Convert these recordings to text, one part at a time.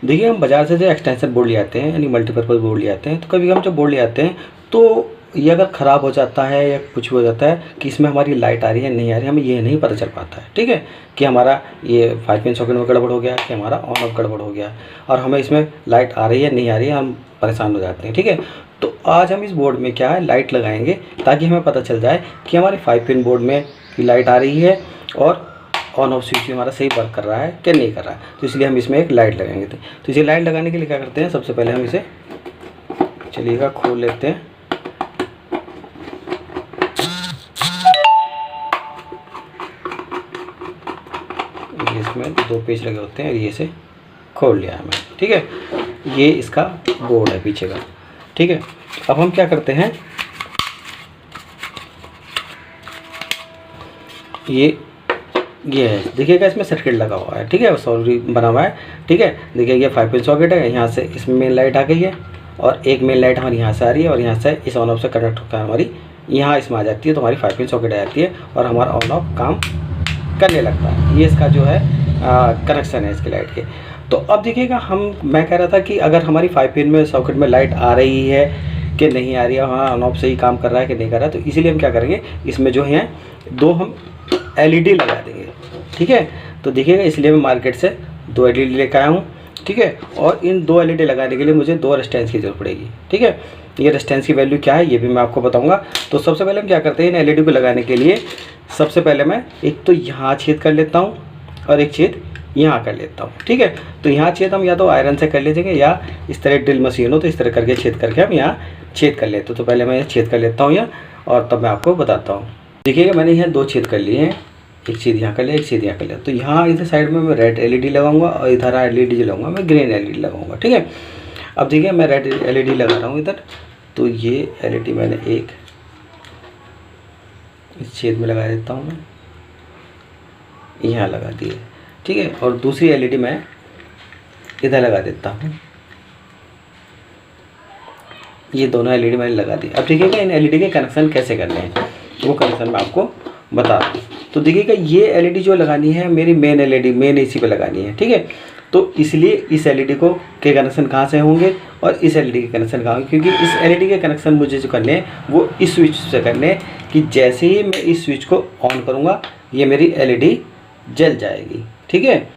देखिए हम बाज़ार से जो एक्सटेंशन बोर्ड ले आते हैं यानी मल्टीपर्पज़ बोर्ड ले आते हैं, तो कभी हम जब बोर्ड ले आते हैं तो ये अगर ख़राब हो जाता है या कुछ हो जाता है कि इसमें हमारी लाइट आ रही है नहीं आ रही है, हमें ये नहीं पता चल पाता है। ठीक है, कि हमारा ये 5 पिन सॉकेट में गड़बड़ हो गया कि हमारा ऑन ऑफ गड़बड़ हो गया, और हमें इसमें लाइट आ रही है नहीं आ रही है, हम परेशान हो जाते हैं। ठीक है, तो आज हम इस बोर्ड में क्या है लाइट लगाएंगे ताकि हमें पता चल जाए कि हमारे 5 पिन बोर्ड में लाइट आ रही है और ऑन ऑफ स्विच हमारा सही वर्क कर रहा है कि नहीं कर रहा है। तो इसलिए हम इसमें एक लाइट लगाएंगे। तो इसे लाइट लगाने के लिए क्या करते हैं, सबसे पहले हम इसे चलिएगा खोल लेते हैं। इसमें 2 पेच लगे होते हैं और ये से खोल लिया है मैंने। ठीक है, ये इसका बोर्ड है पीछे का। ठीक है, अब हम क्या करते हैं, ये है देखिएगा इसमें सर्किट लगा हुआ है। ठीक है, सॉरी बना हुआ है। ठीक है, देखिए ये 5 पिन सॉकेट है, यहाँ से इसमें मेन लाइट आ गई है और एक मेन लाइट हमारी यहाँ से आ रही है और यहाँ से इस ऑन ऑफ से कनेक्ट होकर हमारी यहाँ इसमें आ जाती है, तो हमारी 5 पिन सॉकेट आ जाती है और हमारा ऑन ऑफ काम करने लगता है। ये इसका जो है कनेक्शन है इसकी लाइट के। तो अब देखिएगा मैं कह रहा था कि अगर हमारी 5 पिन में सॉकेट में लाइट आ रही है कि नहीं आ रही है, हाँ ऑन ऑफ सही काम कर रहा है कि नहीं कर रहा है, तो इसीलिए हम क्या करेंगे, इसमें जो है 2 हम LED लगा देंगे। ठीक है, तो देखिएगा इसलिए मैं मार्केट से 2 LED लेकर आया हूँ। ठीक है, और इन 2 LED लगाने के लिए मुझे 2 रेजिस्टेंस की जरूरत पड़ेगी। ठीक है, ये रेजिस्टेंस की वैल्यू क्या है ये भी मैं आपको बताऊंगा। तो सबसे पहले हम क्या करते हैं, इन LED को लगाने के लिए सबसे पहले मैं एक तो यहाँ छेद कर लेता हूँ और एक छेद यहाँ कर लेता हूँ। ठीक है, तो यहाँ छेद हम या तो आयरन से कर लेंगे या इस तरह ड्रिल मशीन हो तो इस तरह करके छेद करके हम यहाँ छेद कर लेते। तो पहले मैं छेद कर लेता हूँ यहाँ और तब मैं आपको बताता हूँ। देखिएगा मैंने यहाँ 2 छेद कर लिए हैं, एक छेद यहाँ कर लिया, एक छेद यहाँ कर लिया। तो यहाँ इधर साइड में मैं रेड LED लगाऊंगा और इधर LED जो लगाऊंगा मैं ग्रीन LED लगाऊंगा। ठीक है, अब देखिए मैं रेड LED लगा रहा हूँ इधर, तो ये LED मैंने एक इस छेद में लगा देता हूँ, मैं यहाँ लगा दिए। ठीक है, और दूसरी LED मैं इधर लगा देता हूँ। ये दोनों LED मैंने लगा दी। अब देखिएगा इन LED के कनेक्शन कैसे करने हैं वो कनेक्शन मैं आपको बता दूँ। तो देखिएगा ये LED जो लगानी है मेरी मेन AC पे लगानी है। ठीक है, तो इसलिए इस LED को के कनेक्शन कहाँ से होंगे और इस LED के कनेक्शन कहाँ होंगे, क्योंकि इस LED के कनेक्शन मुझे जो करने हैं वो इस स्विच से करने हैं कि जैसे ही मैं इस स्विच को ऑन करूँगा ये मेरी LED जल जाएगी। ठीक है,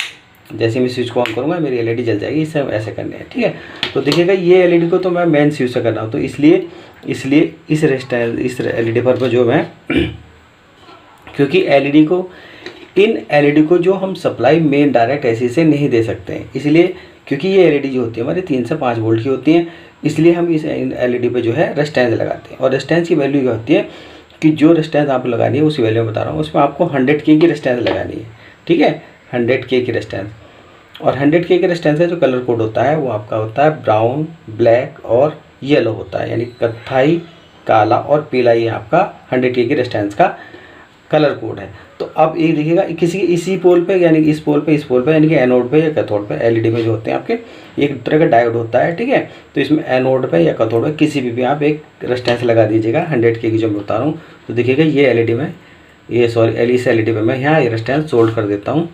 जैसे मैं स्विच को ऑन करूँगा मेरी LED जल जाएगी, इसे ऐसे करने हैं। ठीक है, तो देखिएगा ये LED को तो मैं मेन स्विच से कर रहा हूँ, तो इसलिए इस LED पर जो मैं क्योंकि इन LED को जो हम सप्लाई मेन डायरेक्ट AC से नहीं दे सकते हैं, इसलिए क्योंकि ये LED जो होती है हमारी 3 से 5 वोल्ट की होती हैं, इसलिए हम इस LED पे जो है रेजिस्टेंस लगाते हैं। और रेजिस्टेंस की वैल्यू क्या होती है कि जो रेजिस्टेंस आपको लगानी है उसी वैल्यू में बता रहा हूँ, उसमें आपको 100K की रेजिस्टेंस लगानी है। ठीक है, 100K की रेजिस्टेंस, और 100K की रेजिस्टेंस का जो कलर कोड होता है वो आपका होता है ब्राउन, ब्लैक और येलो होता है, यानी कत्थई, काला और पीला, ये आपका 100K की रेजिस्टेंस का कलर कोड है। तो अब ये देखिएगा इसी पोल पे यानी इस पोल पे यानी कि एनोड पे या कैथोड पे LED में जो होते हैं आपके एक तरह का डायोड होता है। ठीक है, तो इसमें एनोड पे या कैथोड पे किसी भी आप एक रेजिस्टेंस लगा दीजिएगा 100K की जो मैं बता रहा हूँ। तो देखिएगा ये LED में इस LED पे मैं यहाँ रेजिस्टेंस सोल्ड कर देता हूँ।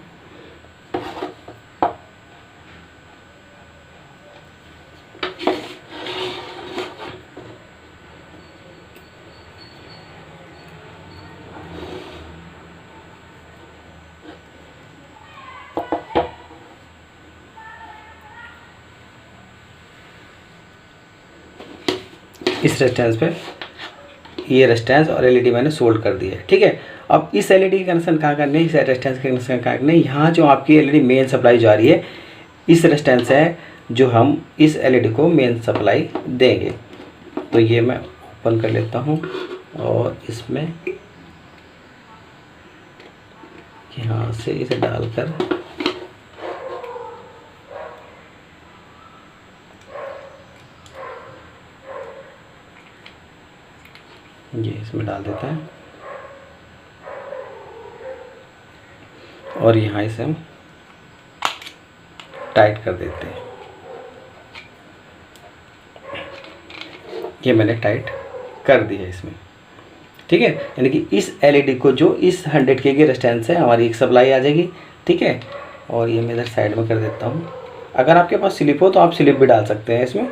इस रेजिस्टेंस पे ये रेजिस्टेंस और LED मैंने सोल्ड कर दी है। ठीक है, अब इस LED के कनेक्शन कहाँ करने, इस रेजिस्टेंस के कनेक्शन कहाँ करने, यहाँ जो आपकी LED मेन सप्लाई जा रही है इस रेजिस्टेंस है जो हम इस LED को मेन सप्लाई देंगे। तो ये मैं ओपन कर लेता हूँ और इसमें यहाँ से इसे डालकर ये इसमें डाल देते हैं और यहाँ इसे हम टाइट कर देते हैं। ये मैंने टाइट कर दी है इसमें। ठीक है, यानी कि इस LED को जो इस 100K की रेजिस्टेंस है हमारी एक सप्लाई आ जाएगी। ठीक है, और ये मैं इधर साइड में कर देता हूँ अगर आपके पास स्लिप हो तो आप स्लिप भी डाल सकते हैं इसमें,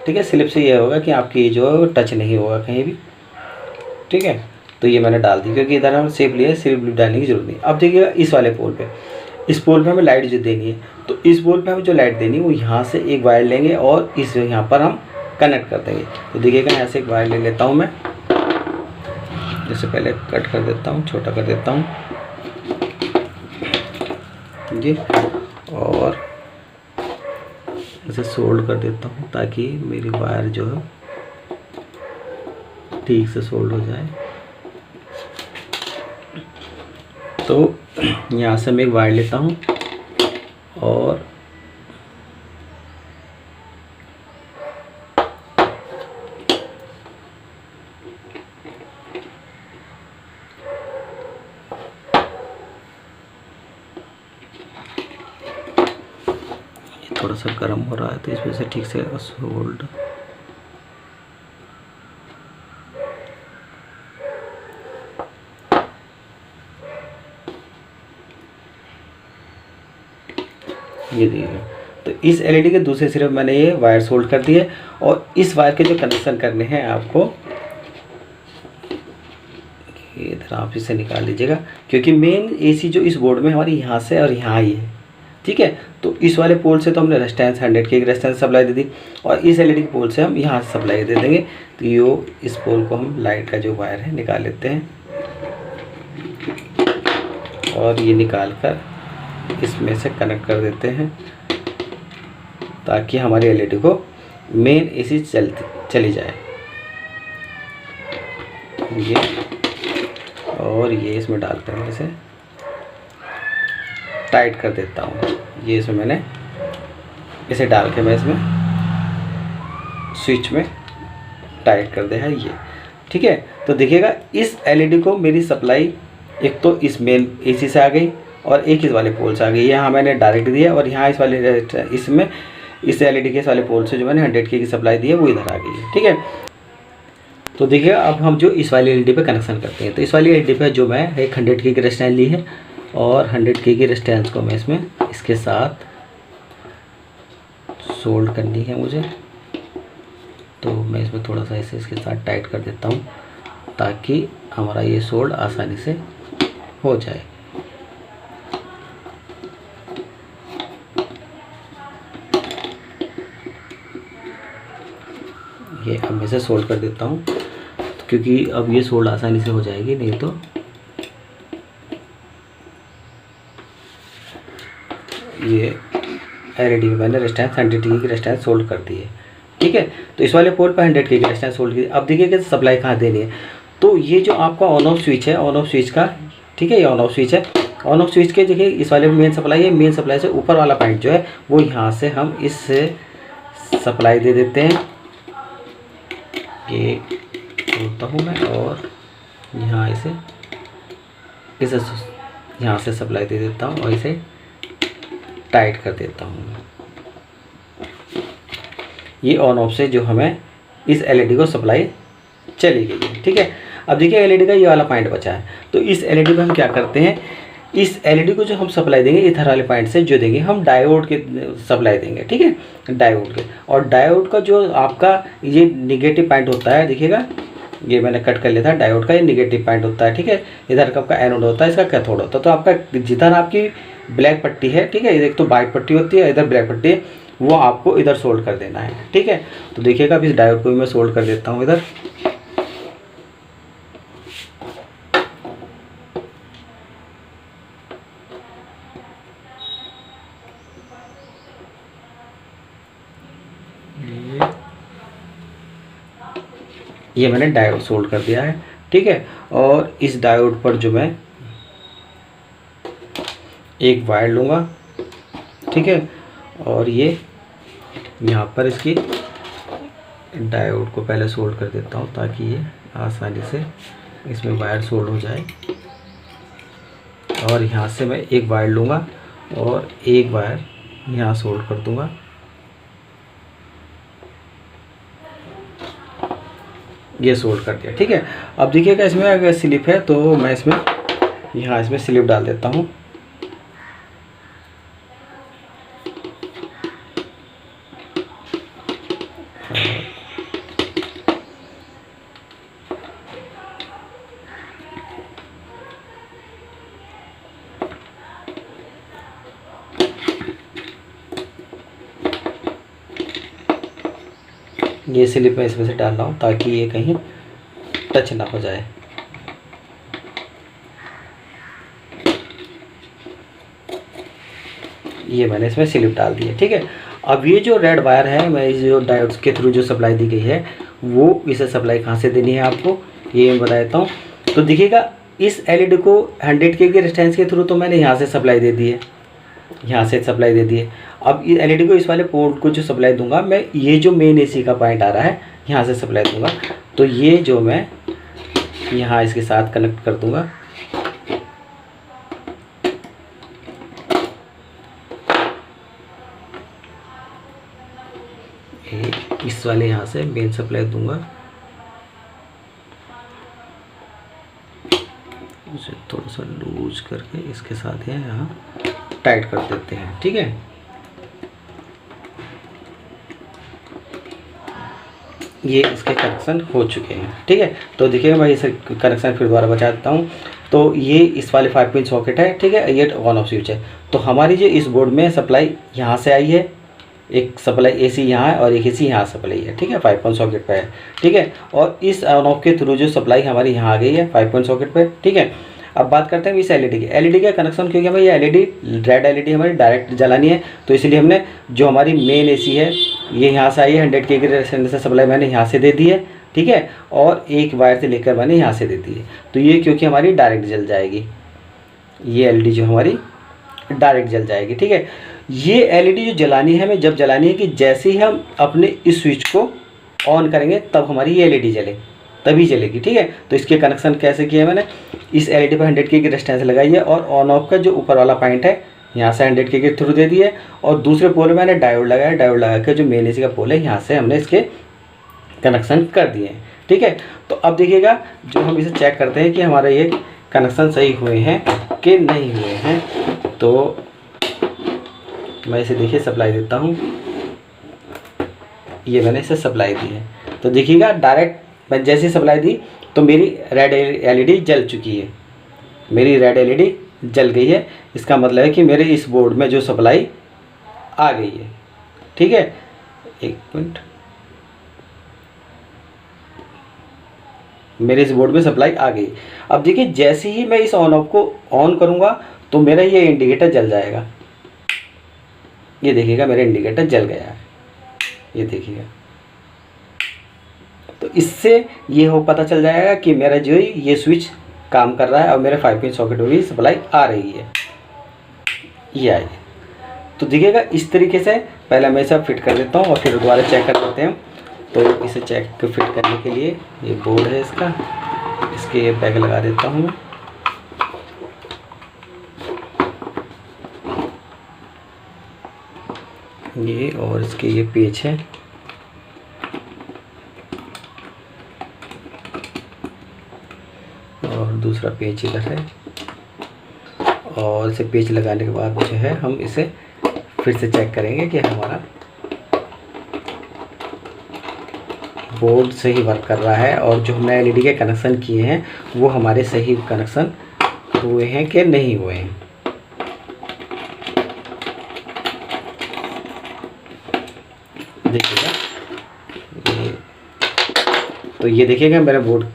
ठीक है। स्लिप से ये होगा कि आपकी जो टच नहीं होगा कहीं भी, ठीक है। तो ये मैंने डाल दी क्योंकि इधर हम सेप लिए, स्लिप डालने की जरूरत नहीं। अब देखिएगा इस वाले पोल पे, इस पोल पे हमें लाइट जो देनी है, तो इस पोल पे हमें जो लाइट देनी है वो यहाँ से एक वायर लेंगे और इस यहाँ पर हम कनेक्ट कर देंगे। तो देखिएगा यहाँ से एक वायर ले लेता हूँ मैं, जैसे पहले कट कर देता हूँ, छोटा कर देता हूँ जी, और इसे सोल्ड कर देता हूँ ताकि मेरी वायर जो है ठीक से सोल्ड हो जाए। तो यहाँ से मैं एक वायर लेता हूँ और थोड़ा सा गर्म हो रहा है तो इस वजह से ठीक से सोल्ड, ये देखिए। तो इस एलईडी के दूसरे सिरे मैंने ये वायर सोल्ड कर दिए और इस वायर के जो कनेक्शन करने हैं आपको, इधर आप इसे निकाल लीजिएगा क्योंकि मेन एसी जो इस बोर्ड में हमारी यहाँ से और यहाँ ही है, ठीक है। तो इस वाले पोल से तो हमने रेजिस्टेंस 100 की रेजिस्टेंस सप्लाई दे दी और इस एलईडी के पोल से हम यहाँ से सप्लाई दे देंगे। तो यो इस पोल को हम लाइट का जो वायर है निकाल लेते हैं और ये निकाल कर इसमें से कनेक्ट कर देते हैं ताकि हमारी एलईडी को मेन एसी चली जाए। ये और ये इसमें डालकर मैं इसे टाइट कर देता हूँ। ये इसमें मैंने इसे डाल के मैं इसमें स्विच में टाइट कर दिया है ये, ठीक है। तो देखिएगा इस एलईडी को मेरी सप्लाई एक तो इस मेन एसी से आ गई और एक इस वाले पोल से आ गई। यहाँ मैंने डायरेक्ट दिया और यहाँ इस वाले इसमें इस एलईडी के इस वाले पोल से जो मैंने 100 की सप्लाई दी है वो इधर आ गई है, ठीक है। तो देखिए अब हम जो इस वाली एलईडी पे कनेक्शन करते हैं, तो इस वाली एलईडी पे जो मैं एक 100 की रेजिस्टेंस ली है और 100 की रेजिस्टेंस को मैं इसमें इसके साथ सोल्ड करनी है मुझे। तो मैं इसमें थोड़ा सा ऐसे इसके साथ टाइट कर देता हूँ ताकि हमारा ये सोल्ड आसानी से हो जाए। ये अब मैं इसे सोल्ड कर देता हूँ क्योंकि अब ये सोल्ड आसानी से हो जाएगी, नहीं तो ये एलईडी में मैंने रेजिस्टेंस 100 की रेजिस्टेंस सोल्ड कर दी है, ठीक है। तो इस वाले पोल पर 100 की रेजिस्टेंस सोल्ड की। अब देखिए कि सप्लाई कहाँ देनी है। तो ये जो आपका ऑन ऑफ स्विच है, ऑन ऑफ स्विच का, ठीक है, ये ऑन ऑफ स्विच है। ऑन ऑफ स्विच के देखिए इस वाले में मेन सप्लाई है, मेन सप्लाई से ऊपर वाला पॉइंट जो है वो यहाँ से हम इससे सप्लाई दे देते हैं। ये खोलता हूँ मैं और यहाँ इसे यहाँ से सप्लाई दे देता हूँ और इसे टाइट कर देता हूँ। ये ऑन ऑफ से जो हमें इस एलईडी को सप्लाई चली गई है, ठीक है। अब देखिए एलईडी का ये वाला पॉइंट बचा है, तो इस एलईडी में हम क्या करते हैं, इस एलईडी को जो हम सप्लाई देंगे इधर वाले पॉइंट से जो देंगे हम डायोड के सप्लाई देंगे, ठीक है, डायोड के। और डायोड का जो आपका ये निगेटिव पॉइंट होता है, देखिएगा ये मैंने कट कर लिया था, डायोड का ये निगेटिव पॉइंट होता है, ठीक है। इधर का आपका एनोड होता है, इसका कैथोड होता है। तो आपका जिधर आपकी ब्लैक पट्टी है, ठीक है, एक तो वाइट पट्टी होती है, इधर ब्लैक पट्टी है, वो आपको इधर सोल्ड कर देना है, ठीक है। तो देखिएगा अब इस डायोड को भी मैं सोल्ड कर देता हूँ इधर। ये मैंने डायोड सोल्ड कर दिया है, ठीक है। और इस डायोड पर जो मैं एक वायर लूँगा, ठीक है, और ये यहाँ पर इसकी डायोड को पहले सोल्ड कर देता हूँ ताकि ये आसानी से इसमें वायर सोल्ड हो जाए। और यहाँ से मैं एक वायर लूँगा और एक वायर यहाँ सोल्ड कर दूँगा। ये सोल्ड कर दिया, ठीक है। अब देखिएगा इसमें अगर स्लिप है तो मैं इसमें यहाँ इसमें स्लिप डाल देता हूँ। ये स्लिप मैं इसमें से डाल रहा हूँ ताकि ये कहीं टच ना हो जाए। ये मैंने इसमें स्लिप डाल दी है, ठीक है। अब ये जो रेड वायर है, मैं इस जो डायोड्स के थ्रू जो सप्लाई दी गई है वो इसे सप्लाई कहाँ से देनी है आपको ये मैं बता देता हूँ। तो देखिएगा इस एलईडी को 100 के रेजिस्टेंस के थ्रू तो मैंने यहाँ से सप्लाई दे दी है, यहाँ से सप्लाई दे दी है। अब इस एलईडी को इस वाले पोर्ट को जो सप्लाई दूंगा मैं, ये जो मेन एसी का पॉइंट आ रहा है यहाँ से सप्लाई दूंगा। तो ये जो मैं यहाँ इसके साथ कनेक्ट कर दूंगा, इस वाले यहाँ से मेन सप्लाई दूंगा। इसे थोड़ा सा लूज करके इसके साथ यहाँ टाइट कर देते हैं, ठीक है। ये इसके कनेक्शन हो चुके हैं, ठीक है। तो देखिएगा मैं इसे कनेक्शन फिर दोबारा बता देता हूँ। तो ये इस वाले 5 पिन सॉकेट है, ठीक है। ये ऑन ऑफ स्विच है। तो हमारी जो इस बोर्ड में सप्लाई यहाँ से आई है, एक सप्लाई एसी यहाँ है और एक एसी यहाँ सप्लाई है, ठीक है। 5 पिन सॉकेट पे है, ठीक है। और इस ऑन ऑफ के थ्रू जो सप्लाई हमारी यहाँ आ गई है 5 पिन सॉकेट पे, ठीक है। अब बात करते हैं इस एलईडी की। एलईडी का कनेक्शन, क्योंकि हमें ये एलईडी रेड एलईडी हमारी डायरेक्ट जलानी है, तो इसलिए हमने जो हमारी मेन एसी है ये यहाँ से आई है, 100 के रेजिस्टेंस से सप्लाई मैंने यहाँ से दे दी है, ठीक है। और एक वायर से लेकर मैंने यहाँ से दे दी है। तो ये क्योंकि हमारी डायरेक्ट जल जाएगी, ये एलईडी जो हमारी डायरेक्ट जल जाएगी, ठीक है। ये एलईडी जो जलानी है हमें, जब जलानी है कि जैसे ही हम अपने इस स्विच को ऑन करेंगे तब हमारी ये एलईडी जले, तभी जलेगी, ठीक है। तो इसके कनेक्शन कैसे किया मैंने, इस एलईडी पर 100 के रेजिस्टेंस लगाई है और ऑन ऑफ का जो ऊपर वाला पॉइंट है यहाँ से 100 के थ्रू दे दिए और दूसरे पोल में मैंने डायोड लगाया। डायोड लगा के जो मेन एसी का पोल है यहाँ से हमने इसके कनेक्शन कर दिए हैं, ठीक है। तो अब देखिएगा जो हम इसे चेक करते हैं कि हमारा ये कनेक्शन सही हुए हैं कि नहीं हुए हैं। तो मैं इसे देखिए सप्लाई देता हूँ, ये मैंने इसे सप्लाई दी है। तो देखिएगा डायरेक्ट मैं जैसी सप्लाई दी तो मेरी रेड एलईडी जल चुकी है, मेरी रेड एलईडी जल गई है। इसका मतलब है कि मेरे इस बोर्ड में जो सप्लाई आ गई है, ठीक है। एक मिनट, मेरे इस बोर्ड में सप्लाई आ गई। अब देखिए जैसे ही मैं इस ऑन ऑफ को ऑन करूँगा तो मेरा ये इंडिकेटर जल जाएगा। ये देखिएगा मेरा इंडिकेटर जल गया है, ये देखिएगा। तो इससे ये हो पता चल जाएगा कि मेरा जो ये स्विच काम कर रहा है और मेरे 5 पिन सॉकेट में भी सप्लाई आ रही है, ये आई है। तो देखिएगा इस तरीके से पहले मैं इसे फिट कर देता हूँ और फिर दोबारा चेक कर लेते हैं। तो इसे चेक फिट करने के लिए ये बोर्ड है इसका, इसके बैग लगा देता हूँ। ये और इसके ये पेच है, और दूसरा पेच इधर है। और इसे पेच लगाने के बाद जो है हम इसे फिर से चेक करेंगे कि हमारा बोर्ड सही वर्क कर रहा है और जो हमने एलईडी के कनेक्शन किए हैं वो हमारे सही कनेक्शन हुए हैं कि नहीं हुए हैं। देखिएगा तो ये देखिएगा मेरा बोर्ड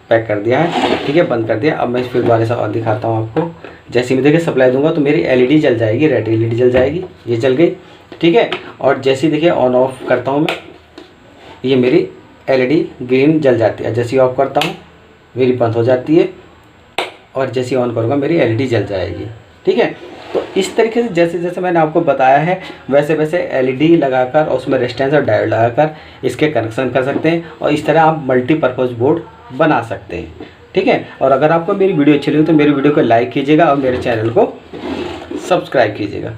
पैक कर दिया है, ठीक है, बंद कर दिया। अब मैं फिर दोबारा से और दिखाता हूँ आपको। जैसे मैं देखिए सप्लाई दूंगा तो मेरी एलईडी जल जाएगी, रेड एलईडी जल जाएगी, ये जल गई, ठीक है। और जैसे देखिए ऑन ऑफ करता हूँ मैं, ये मेरी एलईडी ग्रीन जल जाती है। जैसे ऑफ करता हूँ मेरी बंद हो जाती है और जैसे ऑन करूँगा मेरी एलईडी जल जाएगी, ठीक है। तो इस तरीके से जैसे जैसे मैंने आपको बताया है वैसे वैसे एलईडी लगाकर और उसमें रेजिस्टेंस और डायोड लगाकर इसके कनेक्शन कर सकते हैं और इस तरह आप मल्टीपर्पज़ बोर्ड बना सकते हैं, ठीक है। और अगर आपको मेरी वीडियो अच्छी लगी तो मेरी वीडियो को लाइक कीजिएगा और मेरे चैनल को सब्सक्राइब कीजिएगा।